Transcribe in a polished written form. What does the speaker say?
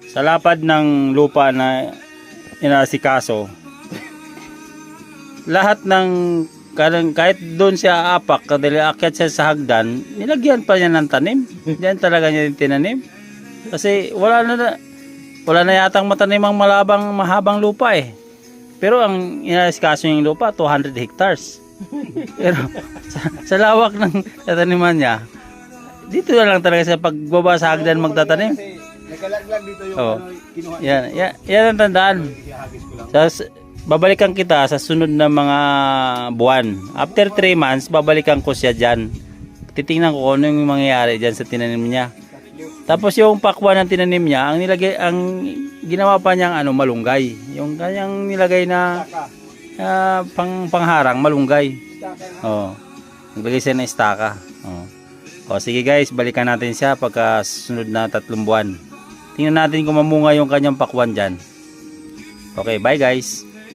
Sa lapad ng lupa na inasikaso, lahat ng kahit doon siya aapak, kadali akyat siya sa hagdan, nilagyan pa niya ng tanim. Diyan talaga niya tinanim. Kasi wala na yatang matanimang mahabang lupa eh. Pero ang inasikaso yung lupa, 200 hectares. Pero sa lawak ng tataniman niya, dito na lang talaga sa pagbaba sa hagdan magtatanim. Nagkalaglag dito yung kinuha. Yan ang tandaan. Babalikan kita sa sunod na mga buwan. After 3 months, babalikan ko siya dyan. Titingnan ko kung ano yung mangyayari dyan sa tinanim niya. Tapos yung pakwan ng tinanim niya, ang ginawa pa niyang malunggay. Yung kanyang nilagay na pangharang, malunggay. Oh. Naglagay siya ng istaka. Oh. O sige guys, balikan natin siya pagka sunod na 3 buwan. Tingnan natin kung mamunga yung kanyang pakwan dyan. Okay, bye guys.